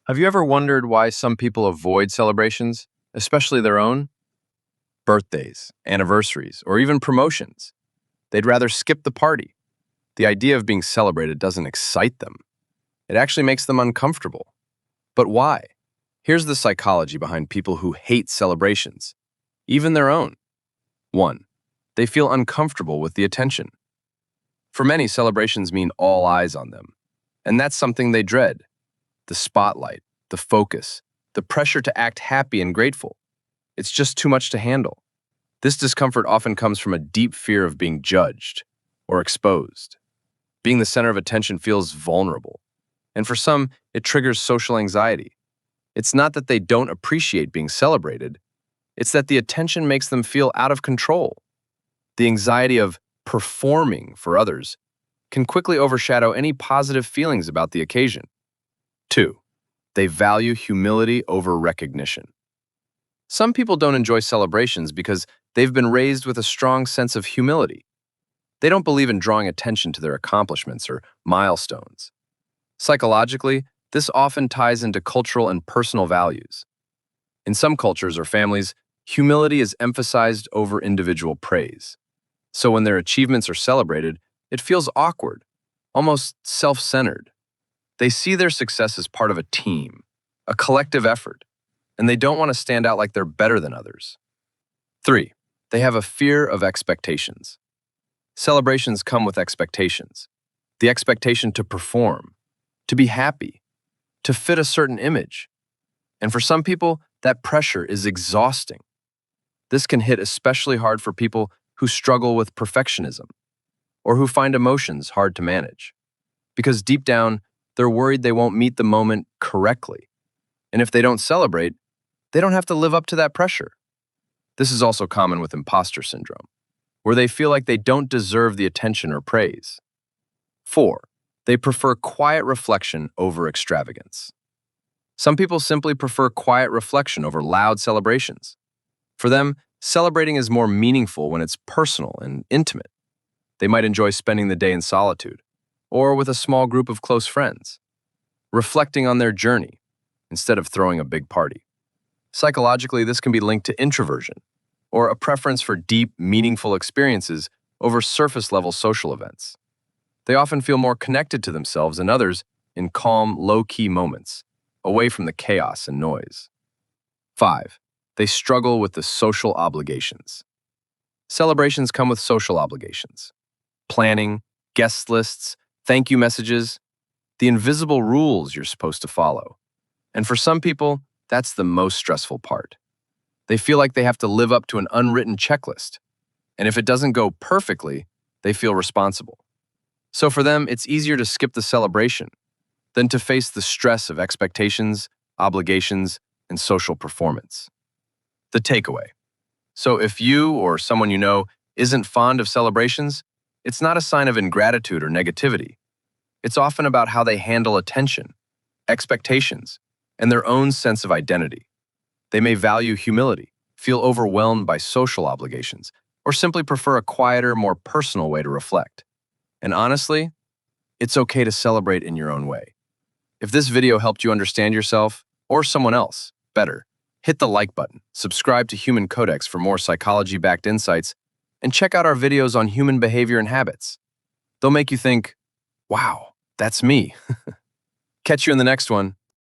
Have you ever wondered why some people avoid celebrations, especially their own? Birthdays, anniversaries, or even promotions. They'd rather skip the party. The idea of being celebrated doesn't excite them. It actually makes them uncomfortable. But why? Here's the psychology behind people who hate celebrations, even their own. 1. They feel uncomfortable with the attention. For many, celebrations mean all eyes on them. And that's something they dread. The spotlight, the focus, the pressure to act happy and grateful. It's just too much to handle. This discomfort often comes from a deep fear of being judged or exposed. Being the center of attention feels vulnerable. And for some, it triggers social anxiety. It's not that they don't appreciate being celebrated, it's that the attention makes them feel out of control. The anxiety of performing for others can quickly overshadow any positive feelings about the occasion. 2. They value humility over recognition. Some people don't enjoy celebrations because they've been raised with a strong sense of humility. They don't believe in drawing attention to their accomplishments or milestones. Psychologically, this often ties into cultural and personal values. In some cultures or families, humility is emphasized over individual praise. So when their achievements are celebrated, it feels awkward, almost self-centered. They see their success as part of a team, a collective effort, and they don't want to stand out like they're better than others. 3. They have a fear of expectations. Celebrations come with expectations. The expectation to perform, to be happy, to fit a certain image. And for some people, that pressure is exhausting. This can hit especially hard for people who struggle with perfectionism or who find emotions hard to manage. Because deep down, they're worried they won't meet the moment correctly. And if they don't celebrate, they don't have to live up to that pressure. This is also common with imposter syndrome, where they feel like they don't deserve the attention or praise. 4. They prefer quiet reflection over extravagance. Some people simply prefer quiet reflection over loud celebrations. For them, celebrating is more meaningful when it's personal and intimate. They might enjoy spending the day in solitude, or with a small group of close friends, reflecting on their journey instead of throwing a big party. Psychologically, this can be linked to introversion, or a preference for deep, meaningful experiences over surface-level social events. They often feel more connected to themselves and others in calm, low-key moments, away from the chaos and noise. 5. They struggle with the social obligations. Celebrations come with social obligations. Planning, guest lists, thank you messages, the invisible rules you're supposed to follow. And for some people, that's the most stressful part. They feel like they have to live up to an unwritten checklist. And if it doesn't go perfectly, they feel responsible. So for them, it's easier to skip the celebration than to face the stress of expectations, obligations, and social performance. The takeaway. So if you or someone you know isn't fond of celebrations, it's not a sign of ingratitude or negativity. It's often about how they handle attention, expectations, and their own sense of identity. They may value humility, feel overwhelmed by social obligations, or simply prefer a quieter, more personal way to reflect. And honestly, it's okay to celebrate in your own way. If this video helped you understand yourself or someone else better, hit the like button, subscribe to Human Codex for more psychology-backed insights, and check out our videos on human behavior and habits. They'll make you think, wow, that's me. Catch you in the next one.